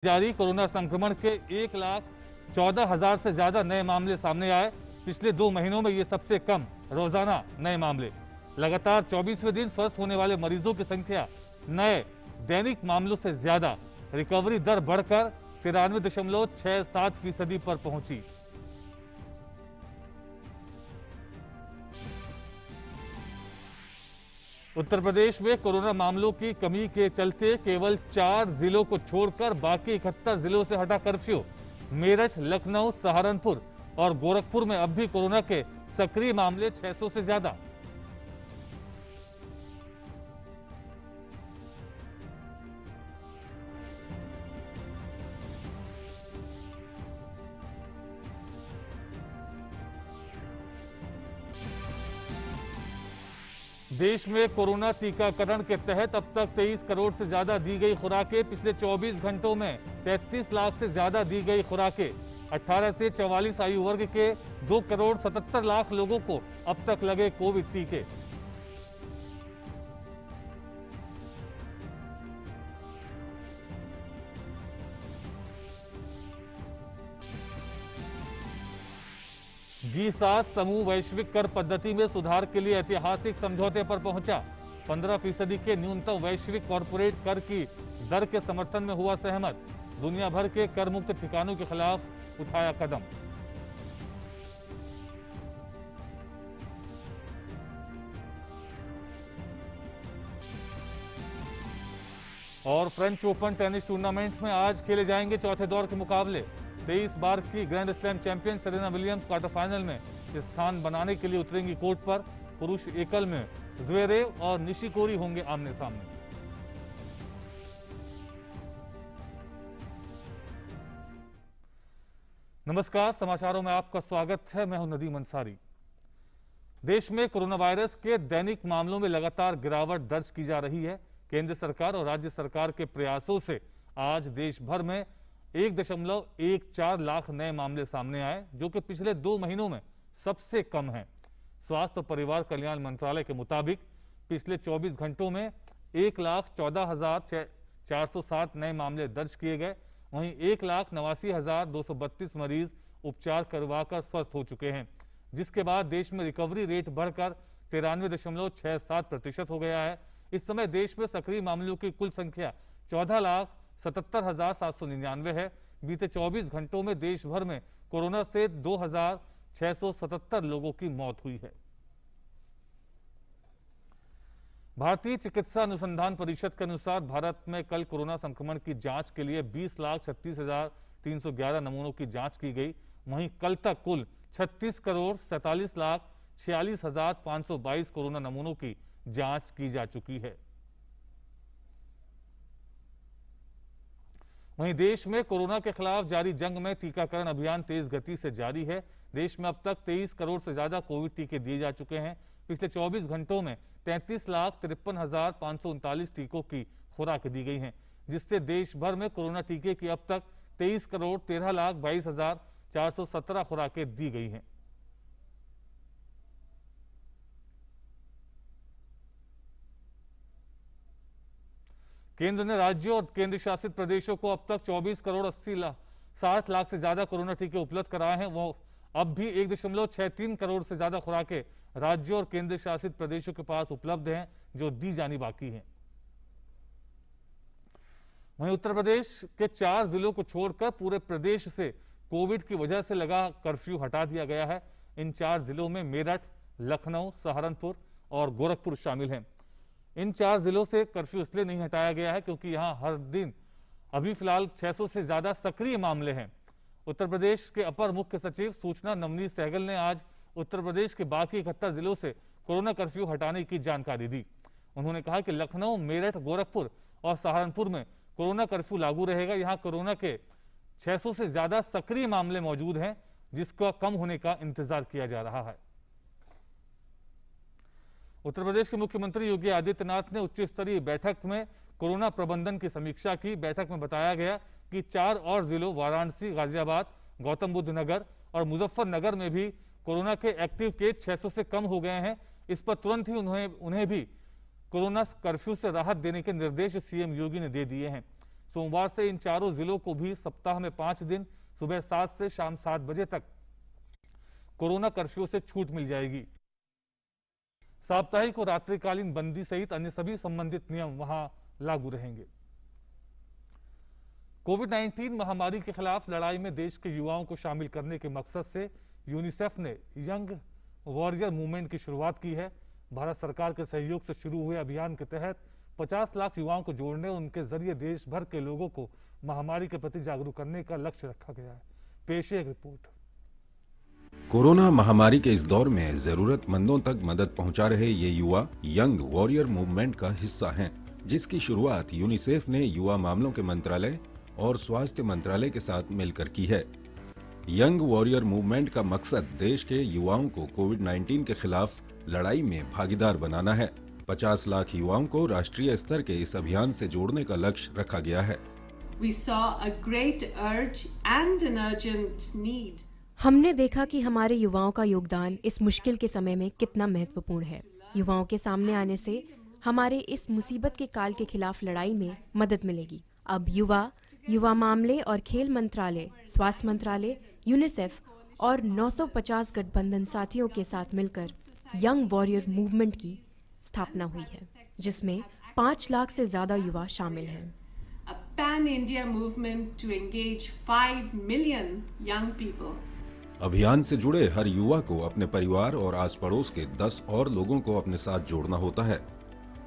जारी कोरोना संक्रमण के 1,14,000 से ज्यादा नए मामले सामने आए। पिछले 2 महीनों में ये सबसे कम रोजाना नए मामले। लगातार 24वें दिन स्वस्थ होने वाले मरीजों की संख्या नए दैनिक मामलों से ज्यादा। रिकवरी दर बढ़कर 93.67% पर पहुंची। उत्तर प्रदेश में कोरोना मामलों की कमी के चलते केवल 4 जिलों को छोड़कर बाकी 71 जिलों से हटा कर्फ्यू। मेरठ, लखनऊ, सहारनपुर और गोरखपुर में अब भी कोरोना के सक्रिय मामले 600 से ज्यादा। देश में कोरोना टीकाकरण के तहत अब तक 23 करोड़ से ज्यादा दी गई खुराकें। पिछले 24 घंटों में 33 लाख से ज्यादा दी गई खुराकें। 18 से 44 आयु वर्ग के 2 करोड़ 77 लाख लोगों को अब तक लगे कोविड टीके। G7 समूह वैश्विक कर पद्धति में सुधार के लिए ऐतिहासिक समझौते पर पहुंचा। 15% के न्यूनतम वैश्विक कॉरपोरेट कर की दर के समर्थन में हुआ सहमत। दुनिया भर के कर मुक्त ठिकानों के खिलाफ उठाया कदम। और फ्रेंच ओपन टेनिस टूर्नामेंट में आज खेले जाएंगे चौथे दौर के मुकाबले। 23 बार की grand slam champion Serena Williams quarter final में स्थान बनाने के लिए उतरेंगी कोर्ट पर। पुरुष एकल में ज़्वेरेव और निशिकोरी होंगे आमने सामने। नमस्कार, समाचारों में आपका स्वागत है। मैं हूं नदीम अंसारी। देश में कोरोना वायरस के दैनिक मामलों में लगातार गिरावट दर्ज की जा रही है। केंद्र सरकार और राज्य सरकार के प्रयासों से आज देश भर में 1.14 लाख नए मामले सामने आए, जो कि पिछले 2 महीनों में सबसे कम है। स्वास्थ्य और परिवार कल्याण मंत्रालय के मुताबिक पिछले 24 घंटों में 1,14,460 नए मामले दर्ज किए गए। वहीं 1,89,232 मरीज उपचार करवाकर स्वस्थ हो चुके हैं, जिसके बाद देश में रिकवरी रेट बढ़कर 93.67% हो गया है। इस समय देश में सक्रिय मामलों की कुल संख्या 14,77,799 है। बीते 24 घंटों में देश भर में कोरोना से 2,677 लोगों की मौत हुई है। भारतीय चिकित्सा अनुसंधान परिषद के अनुसार भारत में कल कोरोना संक्रमण की जांच के लिए 20,36,311 नमूनों की जांच की गई। वहीं कल तक कुल 36,47,46,522 कोरोना नमूनों की जांच की जा चुकी है। वहीं देश में कोरोना के खिलाफ जारी जंग में टीकाकरण अभियान तेज गति से जारी है। देश में अब तक 23 करोड़ से ज्यादा कोविड टीके दिए जा चुके हैं। पिछले 24 घंटों में 33,53,539 टीकों की खुराक दी गई हैं, जिससे देश भर में कोरोना टीके की अब तक 23 करोड़ 13,22,417 खुराकें दी गई हैं। केंद्र ने राज्यों और केंद्र शासित प्रदेशों को अब तक 24 करोड़ 60 लाख से ज्यादा कोरोना टीके उपलब्ध कराए हैं। वो अब भी 1.63 करोड़ से ज्यादा खुराकें राज्यों और केंद्र शासित प्रदेशों के पास उपलब्ध हैं, जो दी जानी बाकी हैं। वहीं उत्तर प्रदेश के 4 जिलों को छोड़कर पूरे प्रदेश से कोविड की वजह से लगा कर्फ्यू हटा दिया गया है। इन 4 जिलों में मेरठ, लखनऊ, सहारनपुर और गोरखपुर शामिल हैं। इन 4 जिलों से कर्फ्यू इसलिए नहीं हटाया गया है क्योंकि यहां हर दिन अभी फिलहाल 600 से ज्यादा सक्रिय मामले हैं। उत्तर प्रदेश के अपर मुख्य सचिव सूचना नवनीत सहगल ने आज उत्तर प्रदेश के बाकी 71 जिलों से कोरोना कर्फ्यू हटाने की जानकारी दी। उन्होंने कहा कि लखनऊ, मेरठ, गोरखपुर और सहारनपुर में कोरोना कर्फ्यू लागू रहेगा। यहाँ कोरोना के 600 से ज्यादा सक्रिय मामले मौजूद हैं, जिसका कम होने का इंतजार किया जा रहा है। उत्तर प्रदेश के मुख्यमंत्री योगी आदित्यनाथ ने उच्च स्तरीय बैठक में कोरोना प्रबंधन की समीक्षा की। बैठक में बताया गया कि 4 और जिलों वाराणसी, गाजियाबाद, गौतम बुद्ध नगर और मुजफ्फरनगर में भी कोरोना के एक्टिव केस 600 से कम हो गए हैं। इस पर तुरंत ही उन्हें भी कोरोना कर्फ्यू से राहत देने के निर्देश सीएम योगी ने दे दिए हैं। सोमवार से इन चारों जिलों को भी सप्ताह में 5 दिन सुबह 7 से शाम 7 बजे तक कोरोना कर्फ्यू से छूट मिल जाएगी। साप्ताहिक और रात्रिकालीन बंदी सहित अन्य सभी संबंधित नियम वहां लागू रहेंगे। कोविड-19 महामारी के खिलाफ लड़ाई में देश के युवाओं को शामिल करने के मकसद से यूनिसेफ ने यंग वॉरियर मूवमेंट की शुरुआत की है। भारत सरकार के सहयोग से शुरू हुए अभियान के तहत 50 लाख युवाओं को जोड़ने और उनके जरिए देश भर के लोगों को महामारी के प्रति जागरूक करने का लक्ष्य रखा गया है। पेश है एक रिपोर्ट। कोरोना महामारी के इस दौर में जरूरतमंदों तक मदद पहुंचा रहे ये युवा यंग वॉरियर मूवमेंट का हिस्सा हैं, जिसकी शुरुआत यूनिसेफ ने युवा मामलों के मंत्रालय और स्वास्थ्य मंत्रालय के साथ मिलकर की है। यंग वॉरियर मूवमेंट का मकसद देश के युवाओं को कोविड-19 के खिलाफ लड़ाई में भागीदार बनाना है। 50 लाख युवाओं को राष्ट्रीय स्तर के इस अभियान से जोड़ने का लक्ष्य रखा गया है। We saw a great urge and an urgent need. हमने देखा कि हमारे युवाओं का योगदान इस मुश्किल के समय में कितना महत्वपूर्ण है। युवाओं के सामने आने से हमारे इस मुसीबत के काल के खिलाफ लड़ाई में मदद मिलेगी। अब युवा मामले और खेल मंत्रालय, स्वास्थ्य मंत्रालय, यूनिसेफ और 950 गठबंधन साथियों के साथ मिलकर यंग वॉरियर मूवमेंट की स्थापना हुई है, जिसमें 5 लाख से ज्यादा युवा शामिल हैं। A pan-India movement to engage 5 million young people. अभियान से जुड़े हर युवा को अपने परिवार और आस पड़ोस के 10 और लोगों को अपने साथ जोड़ना होता है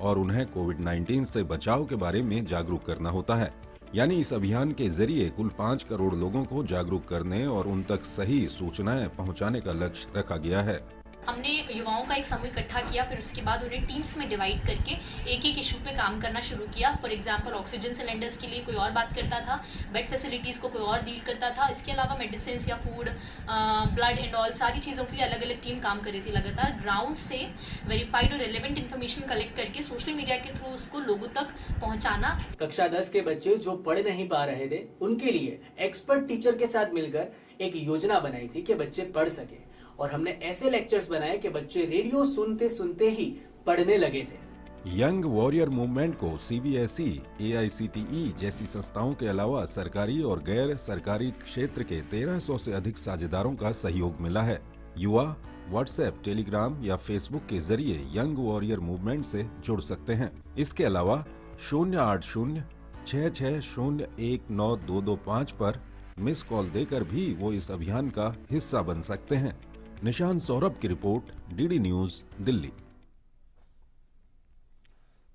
और उन्हें कोविड-19 से बचाव के बारे में जागरूक करना होता है। यानी इस अभियान के जरिए कुल 5 करोड़ लोगों को जागरूक करने और उन तक सही सूचनाएं पहुंचाने का लक्ष्य रखा गया है। हमने युवाओं का एक समूह इकट्ठा किया, फिर उसके बाद उन्हें टीम्स में डिवाइड करके एक एक इशू पे काम करना शुरू किया। फॉर एग्जांपल ऑक्सीजन सिलेंडर्स के लिए कोई और बात करता था, बेड फैसिलिटीज़ को कोई और डील करता था। इसके अलावा मेडिसिन या फूड, ब्लड एंड ऑल सारी चीज़ों के लिए अलग अलग टीम काम कर रही थी। लगातार ग्राउंड से वेरीफाइड और रेलेवेंट इन्फॉर्मेशन कलेक्ट करके सोशल मीडिया के थ्रू उसको लोगों तक पहुँचाना। कक्षा 10 के बच्चे जो पढ़ नहीं पा रहे थे, उनके लिए एक्सपर्ट टीचर के साथ मिलकर एक योजना बनाई थी कि बच्चे पढ़ सके, और हमने ऐसे लेक्चर्स बनाए कि बच्चे रेडियो सुनते सुनते ही पढ़ने लगे थे। यंग वॉरियर मूवमेंट को CBSE, AICTE जैसी संस्थाओं के अलावा सरकारी और गैर सरकारी क्षेत्र के 1300 से अधिक साझेदारों का सहयोग मिला है। युवा व्हाट्सएप, टेलीग्राम या फेसबुक के जरिए यंग वॉरियर मूवमेंट से जुड़ सकते हैं। इसके अलावा 08066019225 पर मिस कॉल देकर भी वो इस अभियान का हिस्सा बन सकते हैं। निशान सौरभ की report, DD news, Delhi.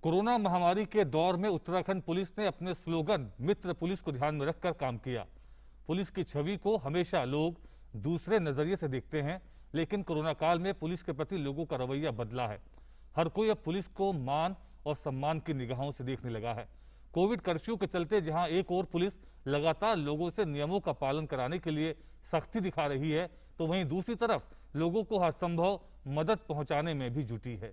Corona महामारी के दौर में उत्तराखंड पुलिस ने अपने स्लोगन मित्र पुलिस को ध्यान में रखकर काम किया। पुलिस की छवि को हमेशा लोग दूसरे नजरिए से देखते हैं, लेकिन कोरोना काल में पुलिस के प्रति लोगों का रवैया बदला है। हर कोई अब पुलिस को मान और सम्मान की निगाहों से देखने लगा है। कोविड कर्फ्यू के चलते जहां एक और पुलिस लगातार लोगों से नियमों का पालन कराने के लिए सख्ती दिखा रही है, तो वहीं दूसरी तरफ लोगों को हर संभव मदद पहुंचाने में भी जुटी है।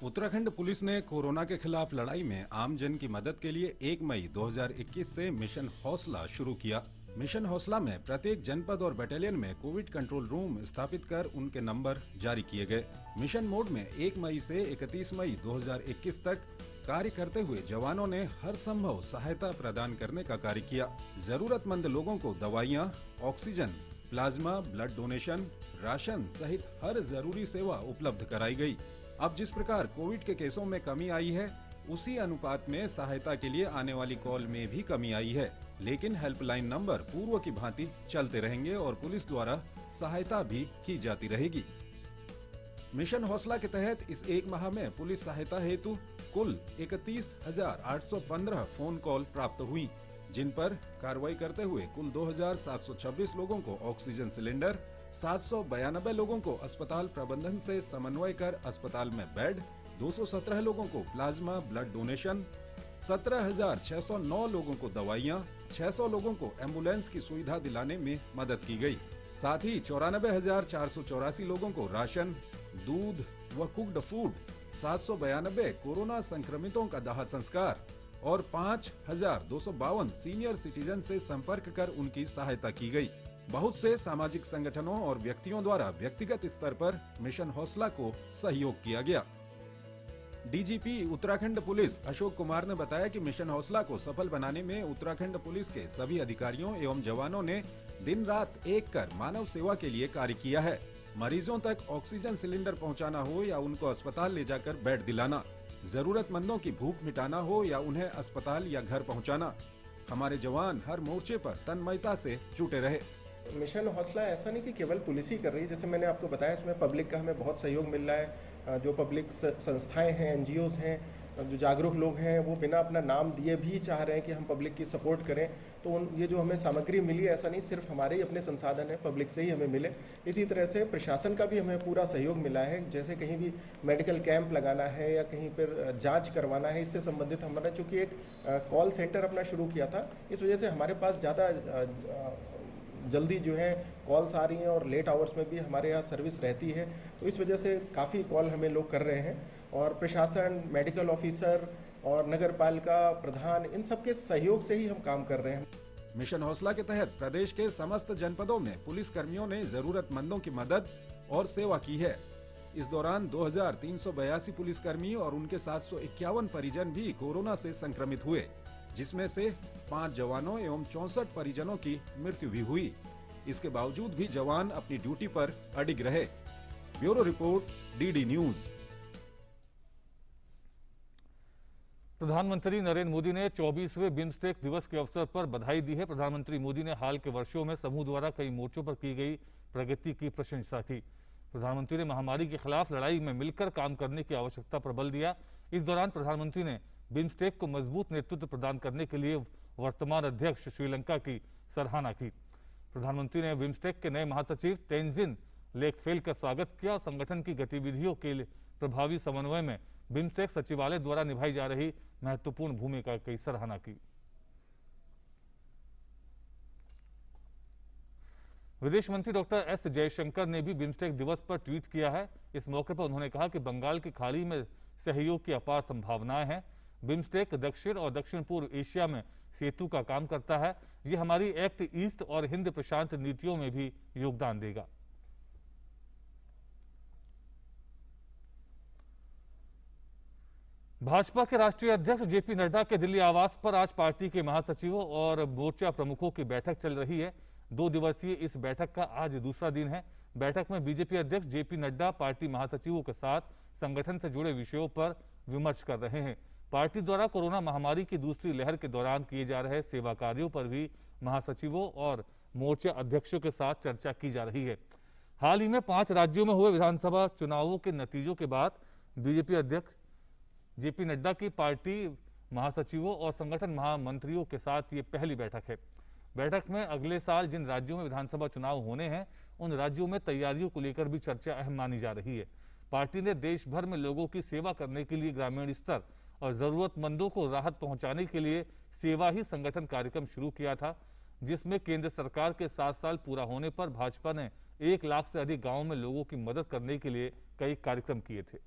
उत्तराखंड पुलिस ने कोरोना के खिलाफ लड़ाई में आम जन की मदद के लिए 1 मई 2021 से मिशन हौसला शुरू किया। मिशन हौसला में प्रत्येक जनपद और बटालियन में कोविड कंट्रोल रूम स्थापित कर उनके नंबर जारी किए गए। मिशन मोड में 1 मई से 31 मई 2021 तक कार्य करते हुए जवानों ने हर संभव सहायता प्रदान करने का कार्य किया। जरूरतमंद लोगों को दवाइयाँ, oxygen, plasma, blood donation, ration सहित हर जरूरी सेवा उपलब्ध कराई गई। अब जिस प्रकार कोविड के केसों में कमी आई है, उसी अनुपात में सहायता के लिए आने वाली कॉल में भी कमी आई है, लेकिन हेल्पलाइन नंबर पूर्व की भांति चलते रहेंगे और पुलिस द्वारा सहायता भी की जाती रहेगी। मिशन हौसला के तहत इस 1 माह में पुलिस सहायता हेतु कुल 31,815 फोन कॉल प्राप्त हुई, जिन पर कार्रवाई करते हुए कुल 2,726 लोगों को ऑक्सीजन सिलेंडर, 792 लोगों को अस्पताल प्रबंधन से समन्वय कर अस्पताल में बेड, 217 लोगों को प्लाज्मा ब्लड डोनेशन, 17,609 लोगों को दवाइयाँ, 600 लोगों को एम्बुलेंस की सुविधा दिलाने में मदद की गई। साथ ही 94,484 लोगों को राशन, दूध व कुक्ड फूड, 792 कोरोना संक्रमितों का दाह संस्कार और 5,252 सीनियर सिटीजन से संपर्क कर उनकी सहायता की गई। बहुत से सामाजिक संगठनों और व्यक्तियों द्वारा व्यक्तिगत स्तर पर मिशन हौसला को सहयोग किया गया। डीजीपी उत्तराखंड पुलिस अशोक कुमार ने बताया कि मिशन हौसला को सफल बनाने में उत्तराखंड पुलिस के सभी अधिकारियों एवं जवानों ने दिन रात एक कर मानव सेवा के लिए कार्य किया है। मरीजों तक ऑक्सीजन सिलेंडर पहुंचाना हो या उनको अस्पताल ले जाकर बेड दिलाना, जरूरतमंदों की भूख मिटाना हो या उन्हें अस्पताल या घर पहुंचाना, हमारे जवान हर मोर्चे पर तन्मयता से जुटे रहे। मिशन हौसला ऐसा नहीं कि केवल पुलिस ही कर रही है, जैसे मैंने आपको बताया इसमें पब्लिक का हमें बहुत सहयोग मिल रहा है। जो पब्लिक संस्थाएं हैं, एनजीओज हैं, जो जागरूक लोग हैं, वो बिना अपना नाम दिए भी चाह रहे हैं कि हम पब्लिक की सपोर्ट करें। तो ये जो हमें सामग्री मिली है, ऐसा नहीं सिर्फ हमारे ही अपने संसाधन है, पब्लिक से ही हमें मिले। इसी तरह से प्रशासन का भी हमें पूरा सहयोग मिला है। जैसे कहीं भी मेडिकल कैंप लगाना है या कहीं पर जांच करवाना है, इससे संबंधित हमारा चूँकि एक कॉल सेंटर अपना शुरू किया था, इस वजह से हमारे पास ज़्यादा जल्दी जो है कॉल्स आ रही हैं और लेट आवर्स में भी हमारे यहाँ सर्विस रहती है। तो इस वजह से काफ़ी कॉल हमें लोग कर रहे हैं और प्रशासन, मेडिकल ऑफिसर और नगर पालिका प्रधान, इन सब के सहयोग से ही हम काम कर रहे हैं। मिशन हौसला के तहत प्रदेश के समस्त जनपदों में पुलिस कर्मियों ने जरूरतमंदों की मदद और सेवा की है। इस दौरान 2382 पुलिसकर्मी और उनके 751 परिजन भी कोरोना से संक्रमित हुए, जिसमें से 5 जवानों एवं 64 परिजनों की मृत्यु भी हुई। इसके बावजूद भी जवान अपनी ड्यूटी पर अडिग रहे। Bureau report, DD news. प्रधानमंत्री नरेंद्र मोदी ने 24वें बिम्स्टेक दिवस के अवसर पर बधाई दी है। प्रधानमंत्री मोदी ने हाल के वर्षों में समूह द्वारा कई मोर्चों पर की गई प्रगति की प्रशंसा की। प्रधानमंत्री ने महामारी के खिलाफ लड़ाई में मिलकर काम करने की आवश्यकता पर बल दिया। इस दौरान प्रधानमंत्री ने बिम्स्टेक को मजबूत नेतृत्व प्रदान करने के लिए वर्तमान अध्यक्ष श्रीलंका की सराहना की। प्रधानमंत्री ने बिम्स्टेक के नए महासचिव तेंजिन लेकफेल का स्वागत किया और संगठन की गतिविधियों के लिए प्रभावी समन्वय में बिम्स्टेक सचिवालय द्वारा निभाई जा रही महत्वपूर्ण भूमिका की सराहना की। विदेश मंत्री डॉक्टर एस जयशंकर ने भी बिम्स्टेक दिवस पर ट्वीट किया है। इस मौके पर उन्होंने कहा कि बंगाल की खाड़ी में सहयोग की अपार संभावनाएं हैं। बिम्स्टेक दक्षिण और दक्षिण पूर्व एशिया में सेतु का काम करता है। ये हमारी एक्ट ईस्ट और हिंद प्रशांत नीतियों में भी योगदान देगा। भाजपा के राष्ट्रीय अध्यक्ष जेपी नड्डा के दिल्ली आवास पर आज पार्टी के महासचिवों और मोर्चा प्रमुखों की बैठक चल रही है। 2 दिवसीय इस बैठक का आज दूसरा दिन है। बैठक में बीजेपी अध्यक्ष जेपी नड्डा पार्टी महासचिवों के साथ संगठन से जुड़े विषयों पर विमर्श कर रहे हैं। पार्टी द्वारा कोरोना महामारी की दूसरी लहर के दौरान किए जा रहे सेवा कार्यों पर भी महासचिवों और मोर्चा अध्यक्षों के साथ चर्चा की जा रही है। हाल ही में 5 राज्यों में हुए विधानसभा चुनावों के नतीजों के बाद बीजेपी अध्यक्ष जेपी नड्डा की पार्टी महासचिवों और संगठन महामंत्रियों के साथ ये पहली बैठक है। बैठक में अगले साल जिन राज्यों में विधानसभा चुनाव होने हैं, उन राज्यों में तैयारियों को लेकर भी चर्चा अहम मानी जा रही है। पार्टी ने देश भर में लोगों की सेवा करने के लिए ग्रामीण स्तर और जरूरतमंदों को राहत पहुंचाने के लिए सेवा ही संगठन कार्यक्रम शुरू किया था, जिसमें केंद्र सरकार के 7 साल पूरा होने पर भाजपा ने 1 लाख से अधिक गांवों में लोगों की मदद करने के लिए कई कार्यक्रम किए थे।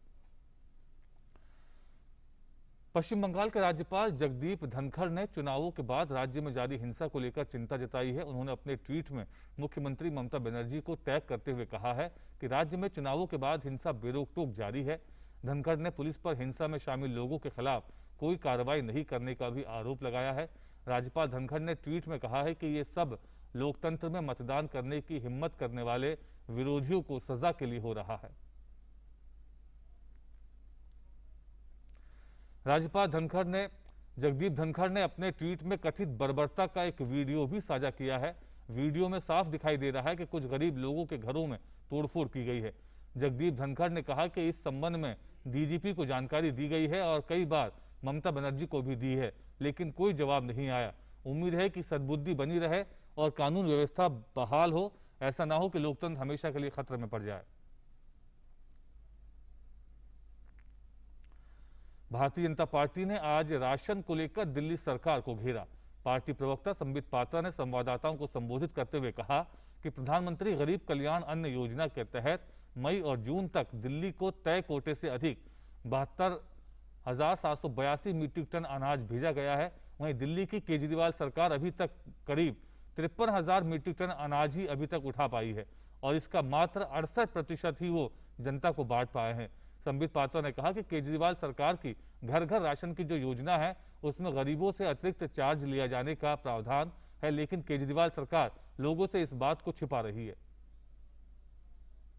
पश्चिम बंगाल के राज्यपाल जगदीप धनखड़ ने चुनावों के बाद राज्य में जारी हिंसा को लेकर चिंता जताई है। उन्होंने अपने ट्वीट में मुख्यमंत्री ममता बनर्जी को टैग करते हुए कहा है कि राज्य में चुनावों के बाद हिंसा बेरोक-टोक जारी है। धनखड़ ने पुलिस पर हिंसा में शामिल लोगों के खिलाफ कोई कार्रवाई नहीं करने का भी आरोप लगाया है। राज्यपाल धनखड़ ने ट्वीट में कहा है कि ये सब लोकतंत्र में मतदान करने की हिम्मत करने वाले विरोधियों को सजा के लिए हो रहा है। राज्यपाल जगदीप धनखड़ ने अपने ट्वीट में कथित बर्बरता का एक वीडियो भी साझा किया है। वीडियो में साफ दिखाई दे रहा है कि कुछ गरीब लोगों के घरों में तोड़फोड़ की गई है। जगदीप धनखड़ ने कहा कि इस संबंध में डीजीपी को जानकारी दी गई है और कई बार ममता बनर्जी को भी दी है, लेकिन कोई जवाब नहीं आया। उम्मीद है कि सद्बुद्धि बनी रहे और कानून व्यवस्था बहाल हो। ऐसा ना हो कि लोकतंत्र हमेशा के लिए खतरे में पड़ जाए। भारतीय जनता पार्टी ने आज राशन को लेकर दिल्ली सरकार को घेरा। पार्टी प्रवक्ता संबित पात्रा ने संवाददाताओं को संबोधित करते हुए कहा कि प्रधानमंत्री गरीब कल्याण अन्न योजना के तहत मई और जून तक दिल्ली को तय कोटे से अधिक 72,782 मीट्रिक टन अनाज भेजा गया है। वहीं दिल्ली की केजरीवाल सरकार अभी तक करीब 53,000 मीट्रिक टन अनाज ही अभी तक उठा पाई है और इसका मात्र 68% ही वो जनता को बांट पाए हैं। संबित पात्रा ने कहा कि केजरीवाल सरकार की घर घर राशन की जो योजना है उसमें गरीबों से अतिरिक्त चार्ज लिया जाने का प्रावधान है, लेकिन केजरीवाल सरकार लोगों से इस बात को छिपा रही है।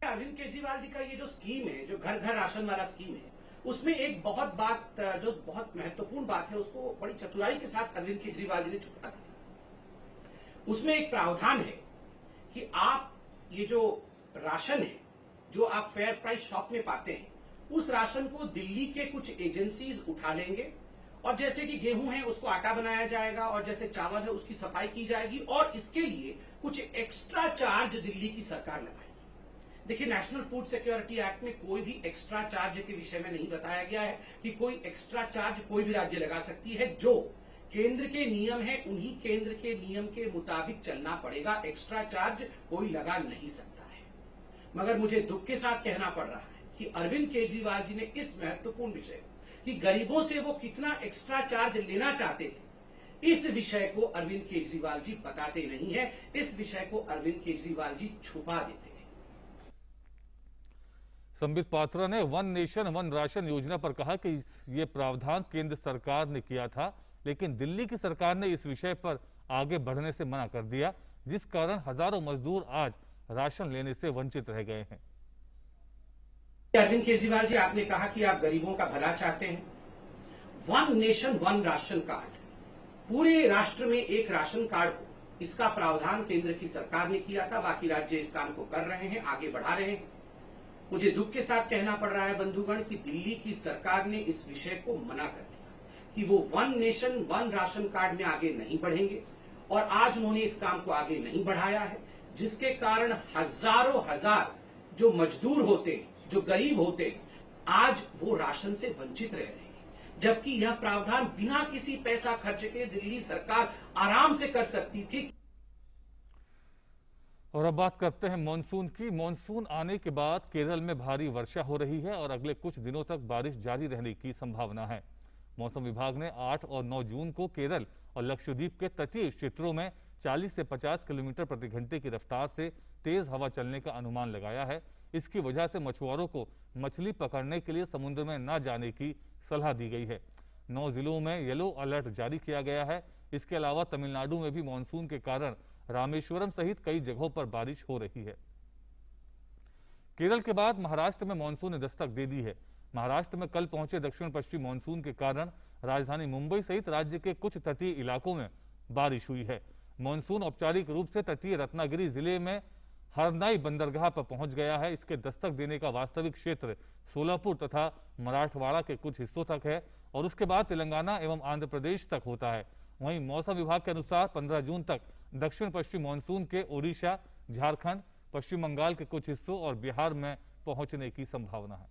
अरविंद केजरीवाल जी का ये जो स्कीम है, जो घर घर राशन वाला स्कीम है, उसमें एक बहुत महत्वपूर्ण बात है, उसको बड़ी चतुराई के साथ अरविंद केजरीवाल जी ने छुपा दिया। उसमें एक प्रावधान है कि आप ये जो राशन है जो आप फेयर प्राइस शॉप में पाते हैं, उस राशन को दिल्ली के कुछ एजेंसीज उठा लेंगे और जैसे कि गेहूं है उसको आटा बनाया जाएगा और जैसे चावल है उसकी सफाई की जाएगी और इसके लिए कुछ एक्स्ट्रा चार्ज दिल्ली की सरकार लगाएगी। देखिए, नेशनल फूड सिक्योरिटी एक्ट में कोई भी एक्स्ट्रा चार्ज के विषय में नहीं बताया गया है कि कोई एक्स्ट्रा चार्ज कोई भी राज्य लगा सकती है। जो केंद्र के नियम है उन्हीं केंद्र के नियम के मुताबिक चलना पड़ेगा, एक्स्ट्रा चार्ज कोई लगा नहीं सकता है। मगर मुझे दुख के साथ कहना पड़ रहा है कि अरविंद केजरीवाल जी ने इस महत्वपूर्ण विषय कि गरीबों से वो कितना एक्स्ट्रा चार्ज लेना चाहते थे, इस विषय को अरविंद केजरीवाल जी बताते नहीं है, इस विषय को अरविंद केजरीवाल जी छुपा देते हैं। संबित पात्रा ने वन नेशन वन राशन योजना पर कहा कि ये प्रावधान केंद्र सरकार ने किया था, लेकिन दिल्ली की सरकार ने इस विषय पर आगे बढ़ने से मना कर दिया, जिस कारण हजारों मजदूर आज राशन लेने से वंचित रह गए हैं। अरविंद केजरीवाल जी, आपने कहा कि आप गरीबों का भला चाहते हैं। One nation one ration card, पूरे राष्ट्र में एक राशन कार्ड हो, इसका प्रावधान केंद्र की सरकार ने किया था। बाकी राज्य इस काम को कर रहे हैं, आगे बढ़ा रहे हैं। मुझे दुख के साथ कहना पड़ रहा है बंधुगण कि दिल्ली की सरकार ने इस विषय को मना कर दिया कि वो one nation one ration card में आगे नहीं बढ़ेंगे और आज उन्होंने इस काम को आगे नहीं बढ़ाया है, जिसके कारण हजारों हजार जो मजदूर होते हैं, जो गरीब होते हैं, आज वो राशन से वंचित रह रहे हैं। जबकि यह प्रावधान बिना किसी पैसा खर्च के दिल्ली सरकार आराम से कर सकती थी। और अब बात करते हैं मॉनसून की। मॉनसून आने के बाद केरल में भारी वर्षा हो रही है और अगले कुछ दिनों तक बारिश जारी रहने की संभावना है। मौसम विभाग ने 8 और 9 जून को केरल और लक्षद्वीप के तटीय क्षेत्रों में 40 से 50 किलोमीटर प्रति घंटे की रफ्तार से तेज हवा चलने का अनुमान लगाया है। इसकी वजह से मछुआरों को मछली पकड़ने के लिए समुद्र में न जाने की सलाह दी गई है। 9 जिलों में येलो अलर्ट जारी किया गया है। इसके अलावा तमिलनाडु में भी मानसून के कारण रामेश्वरम सहित कई जगहों पर बारिश हो रही है। केरल के बाद महाराष्ट्र में मानसून ने दस्तक दे दी है। महाराष्ट्र में कल पहुंचे दक्षिण पश्चिम मानसून के कारण राजधानी मुंबई सहित राज्य के कुछ तटीय इलाकों में बारिश हुई है। मानसून औपचारिक रूप से तटीय रत्नागिरी जिले में हरनाई बंदरगाह पर पहुंच गया है। इसके दस्तक देने का वास्तविक क्षेत्र सोलापुर तथा मराठवाड़ा के कुछ हिस्सों तक है और उसके बाद तेलंगाना एवं आंध्र प्रदेश तक होता है। वहीं मौसम विभाग के अनुसार 15 जून तक दक्षिण पश्चिम मानसून के ओडिशा, झारखंड, पश्चिम बंगाल के कुछ हिस्सों और बिहार में पहुंचने की संभावना है।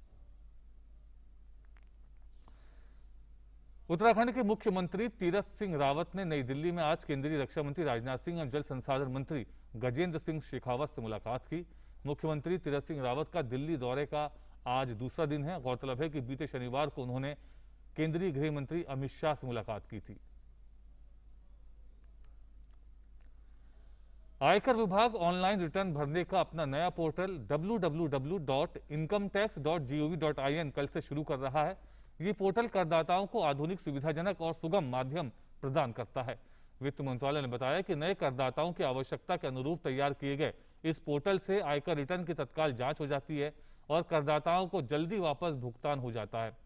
उत्तराखंड के मुख्यमंत्री तीरथ सिंह रावत ने नई दिल्ली में आज केंद्रीय रक्षा मंत्री राजनाथ सिंह और जल संसाधन मंत्री गजेंद्र सिंह शेखावत से मुलाकात की। मुख्यमंत्री तीरथ सिंह रावत का दिल्ली दौरे का आज दूसरा दिन है। गौरतलब है कि बीते शनिवार को उन्होंने केंद्रीय गृह मंत्री अमित शाह से मुलाकात की थी। आयकर विभाग ऑनलाइन रिटर्न भरने का अपना नया पोर्टल www.incometax.gov.in कल से शुरू कर रहा है। ये पोर्टल करदाताओं को आधुनिक, सुविधाजनक और सुगम माध्यम प्रदान करता है। वित्त मंत्रालय ने बताया कि नए करदाताओं की आवश्यकता के अनुरूप तैयार किए गए इस पोर्टल से आयकर रिटर्न की तत्काल जांच हो जाती है और करदाताओं को जल्दी वापस भुगतान हो जाता है।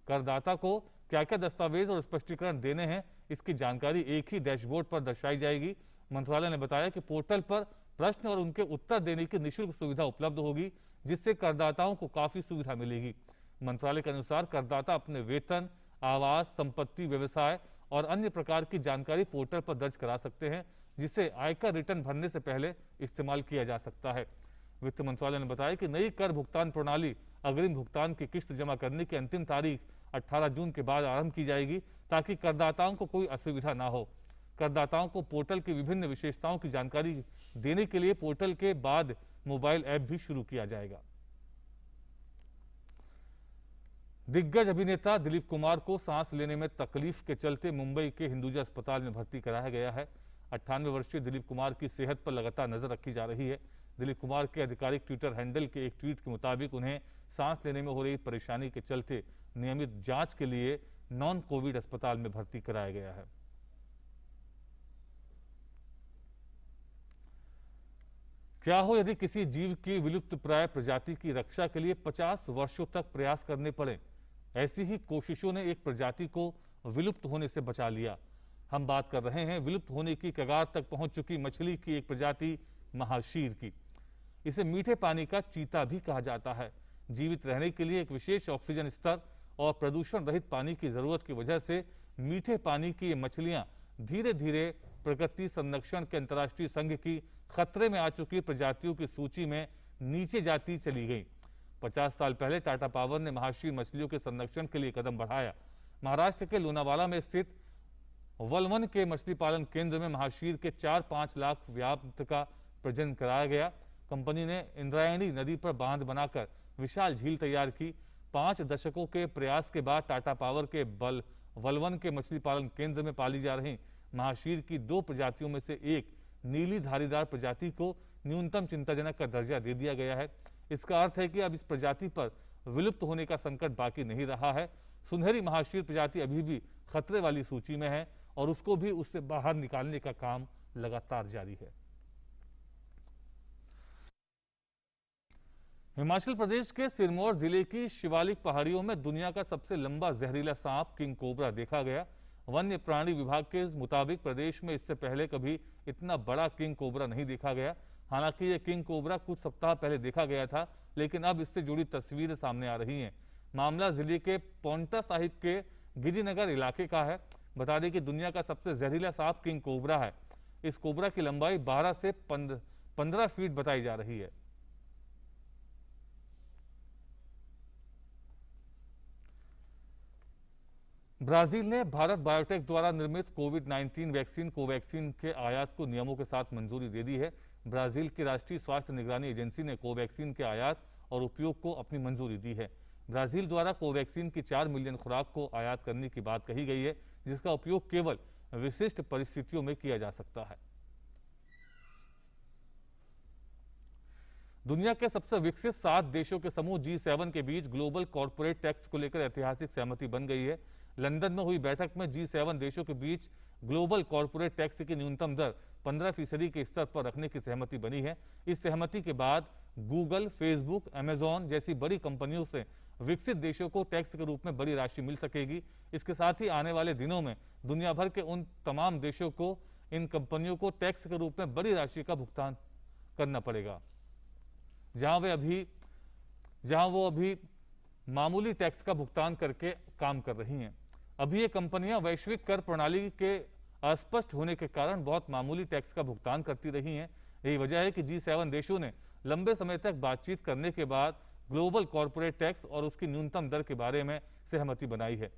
करदाता को क्या क्या दस्तावेज और स्पष्टीकरण देने हैं, इसकी जानकारी एक ही डैशबोर्ड पर दर्शाई जाएगी। मंत्रालय ने बताया कि पोर्टल पर प्रश्न और उनके उत्तर देने की निःशुल्क सुविधा उपलब्ध होगी, जिससे करदाताओं को काफी सुविधा मिलेगी। मंत्रालय के अनुसार करदाता अपने वेतन, आवास, संपत्ति, व्यवसाय और अन्य प्रकार की जानकारी पोर्टल पर दर्ज करा सकते हैं, जिसे आयकर रिटर्न भरने से पहले इस्तेमाल किया जा सकता है। वित्त मंत्रालय ने बताया कि नई कर भुगतान प्रणाली अग्रिम भुगतान की किस्त जमा करने की अंतिम तारीख 18 जून के बाद आरंभ की जाएगी, ताकि करदाताओं को कोई असुविधा ना हो। करदाताओं को पोर्टल की विभिन्न विशेषताओं की जानकारी देने के लिए पोर्टल के बाद मोबाइल ऐप भी शुरू किया जाएगा। दिग्गज अभिनेता दिलीप कुमार को सांस लेने में तकलीफ के चलते मुंबई के हिंदुजा अस्पताल में भर्ती कराया गया है। 98 वर्षीय दिलीप कुमार की सेहत पर लगातार नजर रखी जा रही है। दिलीप कुमार के आधिकारिक ट्विटर हैंडल के एक ट्वीट के मुताबिक उन्हें सांस लेने में हो रही परेशानी के चलते नियमित जांच के लिए नॉन कोविड अस्पताल में भर्ती कराया गया है। क्या हो यदि किसी जीव की विलुप्त प्राय प्रजाति की रक्षा के लिए 50 वर्षों तक प्रयास करने पड़े। ऐसी ही कोशिशों ने एक प्रजाति को विलुप्त होने से बचा लिया। हम बात कर रहे हैं विलुप्त होने की कगार तक पहुंच चुकी मछली की एक प्रजाति महाशीर की। इसे मीठे पानी का चीता भी कहा जाता है। जीवित रहने के लिए एक विशेष ऑक्सीजन स्तर और प्रदूषण रहित पानी की जरूरत की वजह से मीठे पानी की ये मछलियां धीरे धीरे प्रकृति संरक्षण के अंतर्राष्ट्रीय संघ की खतरे में आ चुकी प्रजातियों की सूची में नीचे जाती चली गई। 50 साल पहले टाटा पावर ने महाशीर मछलियों के संरक्षण के लिए कदम बढ़ाया। महाराष्ट्र के लोनावाला में स्थित वलवन के मछली पालन केंद्र में महाशीर के 4-5 लाख व्याप्त का प्रजनन कराया गया। कंपनी ने इंद्रायणी नदी पर बांध बनाकर विशाल झील तैयार की। 5 दशकों के प्रयास के बाद टाटा पावर के वलवन के मछली पालन केंद्र में पाली जा रही महाशीर की 2 प्रजातियों में से एक नीली धारीदार प्रजाति को न्यूनतम चिंताजनक का दर्जा दे दिया गया है। इसका अर्थ है कि अब इस प्रजाति पर विलुप्त होने का संकट बाकी नहीं रहा है। सुनहरी महाशीर प्रजाति अभी भी खतरे वाली सूची में है और उसको भी उससे बाहर निकालने का काम लगातार जारी है। हिमाचल प्रदेश के सिरमौर जिले की शिवालिक पहाड़ियों में दुनिया का सबसे लंबा जहरीला सांप किंग कोबरा देखा गया। वन्य प्राणी विभाग के मुताबिक प्रदेश में इससे पहले कभी इतना बड़ा किंग कोबरा नहीं देखा गया। हालांकि ये किंग कोबरा कुछ सप्ताह पहले देखा गया था, लेकिन अब इससे जुड़ी तस्वीरें सामने आ रही हैं। मामला जिले के पौंटा साहिब के गिरिनगर इलाके का है। बता दें कि दुनिया का सबसे जहरीला सांप किंग कोबरा है। इस कोबरा की लंबाई 12 से 15 फीट बताई जा रही है। ब्राजील ने भारत बायोटेक द्वारा निर्मित कोविड-19 वैक्सीन कोवैक्सीन के आयात को नियमों के साथ मंजूरी दे दी है। ब्राजील की राष्ट्रीय स्वास्थ्य निगरानी एजेंसी ने कोवैक्सीन के आयात और उपयोग को अपनी मंजूरी दी है। ब्राजील द्वारा कोवैक्सीन की 4 मिलियन खुराक को आयात करने की बात कही गई है, जिसका उपयोग केवल विशिष्ट परिस्थितियों में किया जा सकता है। दुनिया के सबसे विकसित 7 देशों के समूह G7 के बीच ग्लोबल कॉर्पोरेट टैक्स को लेकर ऐतिहासिक सहमति बन गई है। लंदन में हुई बैठक में G7 देशों के बीच ग्लोबल कॉर्पोरेट टैक्स की न्यूनतम दर 15% के स्तर पर रखने की सहमति बनी है। इस सहमति के बाद गूगल, फेसबुक, अमेजॉन जैसी बड़ी कंपनियों से विकसित देशों को टैक्स के रूप में बड़ी राशि मिल सकेगी। इसके साथ ही आने वाले दिनों में दुनिया भर के उन तमाम देशों को इन कंपनियों को टैक्स के रूप में बड़ी राशि का भुगतान करना पड़ेगा, जहां वो अभी मामूली टैक्स का भुगतान करके काम कर रही हैं। अभी ये कंपनियां वैश्विक कर प्रणाली के अस्पष्ट होने के कारण बहुत मामूली टैक्स का भुगतान करती रही हैं। यही वजह है कि G7 देशों ने लंबे समय तक बातचीत करने के बाद ग्लोबल कॉर्पोरेट टैक्स और उसकी न्यूनतम दर के बारे में सहमति बनाई है।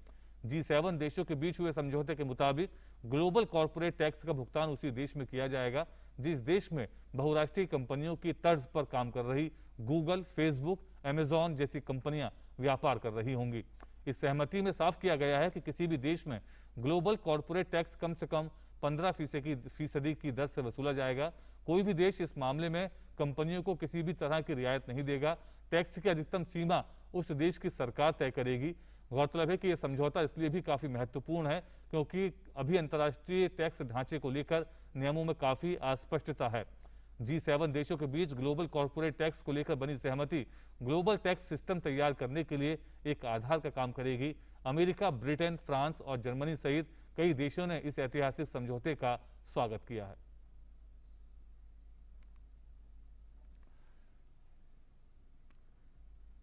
G7 देशों के बीच हुए समझौते के मुताबिक ग्लोबल कॉर्पोरेट टैक्स का भुगतान उसी देश में किया जाएगा जिस देश में बहुराष्ट्रीय कंपनियों की तर्ज पर काम कर रही गूगल, फेसबुक, अमेजॉन जैसी कंपनियां व्यापार कर रही होंगी। इस सहमति में साफ किया गया है कि किसी भी देश में ग्लोबल कॉर्पोरेट टैक्स कम से कम 15% की दर से वसूला जाएगा। कोई भी देश इस मामले में कंपनियों को किसी भी तरह की रियायत नहीं देगा। टैक्स की अधिकतम सीमा उस देश की सरकार तय करेगी। गौरतलब है कि यह समझौता इसलिए भी काफी महत्वपूर्ण है क्योंकि अभी अंतर्राष्ट्रीय टैक्स ढांचे को लेकर नियमों में काफी अस्पष्टता है। G7 देशों के बीच ग्लोबल कॉर्पोरेट टैक्स को लेकर बनी सहमति ग्लोबल टैक्स सिस्टम तैयार करने के लिए एक आधार का काम करेगी। अमेरिका, ब्रिटेन, फ्रांस और जर्मनी सहित कई देशों ने इस ऐतिहासिक समझौते का स्वागत किया है।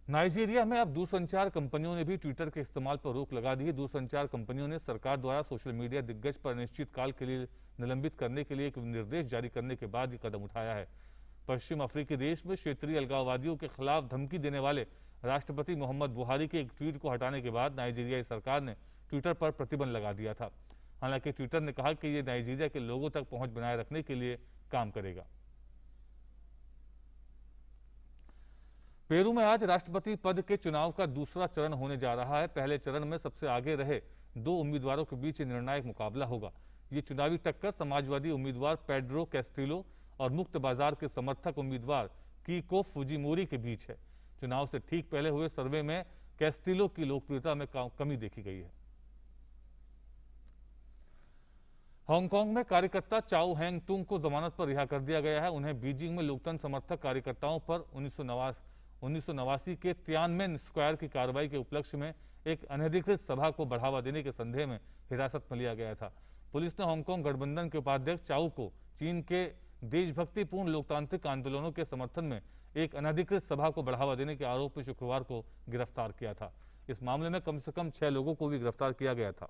नाइजीरिया में अब दूरसंचार कंपनियों ने भी ट्विटर के इस्तेमाल पर रोक लगा दी है। दूरसंचार कंपनियों ने सरकार द्वारा सोशल मीडिया दिग्गज पर अनिश्चित काल के लिए निलंबित करने के लिए एक निर्देश जारी करने के बाद ये कदम उठाया है। पश्चिम अफ्रीकी देश में क्षेत्रीय अलगाववादियों के खिलाफ धमकी देने वाले राष्ट्रपति मोहम्मद बुहारी के एक ट्वीट को हटाने के बाद नाइजीरियाई सरकार ने ट्विटर पर प्रतिबंध लगा दिया था। हालांकि ट्विटर ने कहा कि ये नाइजीरिया के लोगों तक पहुंच बनाए रखने के लिए काम करेगा। पेरू में आज राष्ट्रपति पद के चुनाव का दूसरा चरण होने जा रहा है। पहले चरण में सबसे आगे रहे 2 उम्मीदवारों के बीच निर्णायक मुकाबला होगा। ये चुनावी टक्कर समाजवादी उम्मीदवार पेड्रो कैस्टिलो और मुक्त बाजार के समर्थक उम्मीदवार कीको फुजिमोरी के बीच है। चुनाव से ठीक पहले हुए सर्वे में कैस्टिलो की लोकप्रियता में कमी देखी गई है। हांगकांग में कार्यकर्ता चाओ हैंग तुंग को जमानत पर रिहा कर दिया गया है। उन्हें बीजिंग में लोकतंत्र समर्थक कार्यकर्ताओं पर 1989 के तियानमेन स्क्वायर की कार्रवाई के उपलक्ष्य में एक अनधिकृत सभा को बढ़ावा देने के संदेह में हिरासत में लिया गया था। पुलिस ने हांगकांग गठबंधन के उपाध्यक्ष चाओ को चीन के देशभक्तिपूर्ण लोकतांत्रिक आंदोलनों के समर्थन में एक अनधिकृत सभा को बढ़ावा देने के आरोप में शुक्रवार को गिरफ्तार किया था। इस मामले में कम से कम 6 लोगों को भी गिरफ्तार किया गया था।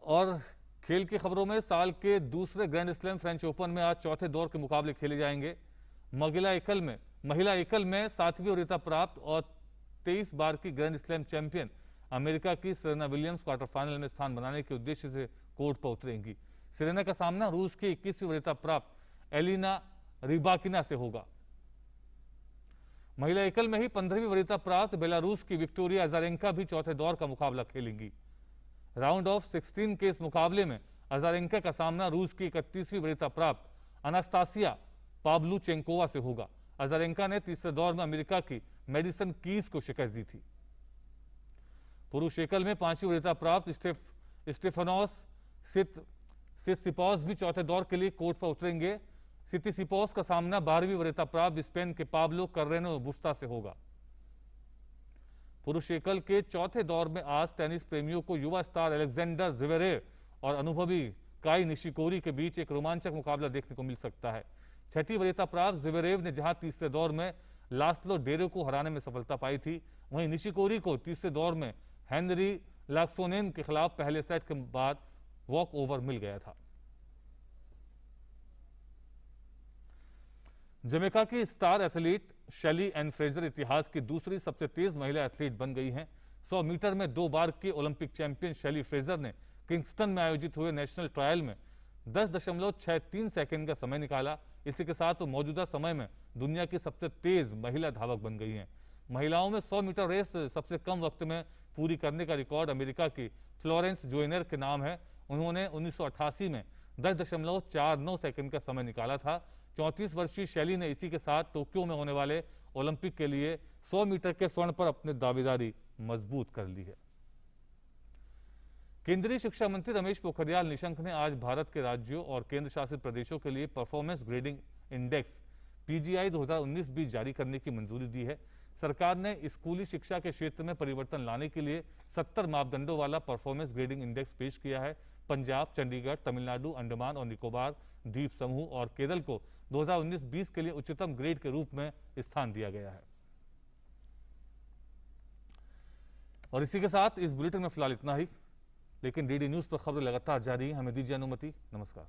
और खेल की खबरों में साल के दूसरे ग्रैंड स्लैम फ्रेंच ओपन में आज चौथे दौर के मुकाबले खेले जाएंगे। महिला एकल में 7वीं वरीयता प्राप्त और 23 बार की ग्रैंड स्लैम चैंपियन अमेरिका की सेरेना विलियम्स क्वार्टर फाइनल में स्थान बनाने के उद्देश्य से कोर्ट पर उतरेंगी। सेरेना का सामना रूस की 21वीं वरीयता प्राप्त एलिना रिबाकिना से होगा। महिला एकल में ही 15वीं वरीयता प्राप्त बेलारूस की विक्टोरिया अजारेंका भी चौथे दौर का मुकाबला खेलेंगी। राउंड ऑफ 16 के इस मुकाबले में अजारेंका का सामना रूस की 31वीं वरीयता प्राप्त अनास्तासिया पावलुचेंकोवा से होगा। अजारेंका ने तीसरे दौर में अमेरिका की मेडिसन कीज को शिकस्त दी थी। पुरुष एकल में 5वीं वरीयता प्राप्त स्टेफानोस सित्सिपास भी चौथे दौर के लिए कोर्ट पर उतरेंगे। सित्सिपास का सामना 12वीं वरीयता प्राप्त स्पेन के पाब्लो कार्रेनो बुस्ता से होगा। पुरुष एकल के चौथे दौर में आज टेनिस प्रेमियों को युवा स्टार अलेक्जेंडर ज़्वेरेव और अनुभवी काई निशिकोरी के बीच एक रोमांचक मुकाबला देखने को मिल सकता है। 6वीं वरीयता प्राप्त ज़्वेरेव ने जहां तीसरे दौर में लास्लो डेरो को हराने में सफलता पाई थी, वहीं निशिकोरी को तीसरे दौर में हेनरी लाक्सोनेन के खिलाफ पहले सेट के बाद वॉक ओवर मिल गया था। जमैका की स्टार एथलीट शेली एन फ्रेजर इतिहास की दूसरी सबसे तेज महिला एथलीट बन गई हैं। 100 मीटर में 2 बार की ओलंपिक चैंपियन शेली फ्रेजर ने किंगस्टन में आयोजित हुए नेशनल ट्रायल में 10.63 सेकंड का समय निकाला। इसी के साथ वो मौजूदा समय में दुनिया की सबसे तेज महिला धावक बन गई हैं। महिलाओं में 100 मीटर रेस सबसे कम वक्त में पूरी करने का रिकॉर्ड अमेरिका की फ्लोरेंस जोयनर के नाम है। उन्होंने 1988 में 10.49 सेकंड का समय निकाला था। 34 वर्षीय शैली ने इसी के साथ टोक्यो में होने वाले ओलंपिक के लिए 100 मीटर के स्वर्ण पर अपनी दावेदारी मजबूत कर ली है। केंद्रीय शिक्षा मंत्री रमेश पोखरियाल निशंक ने आज भारत के राज्यों और केंद्र शासित प्रदेशों के लिए परफॉर्मेंस ग्रेडिंग इंडेक्स PGI 2019 भी जारी करने की मंजूरी दी है। सरकार ने स्कूली शिक्षा के क्षेत्र में परिवर्तन लाने के लिए 70 मापदंडों वाला परफॉर्मेंस ग्रेडिंग इंडेक्स पेश किया है। पंजाब, चंडीगढ़, तमिलनाडु, अंडमान और निकोबार द्वीप समूह और केरल को 2019-20 के लिए उच्चतम ग्रेड के रूप में स्थान दिया गया है। और इसी के साथ इस बुलेटिन में फिलहाल इतना ही, लेकिन DD न्यूज पर खबरें लगातार जारी हैं। हमें दीजिए अनुमति। नमस्कार।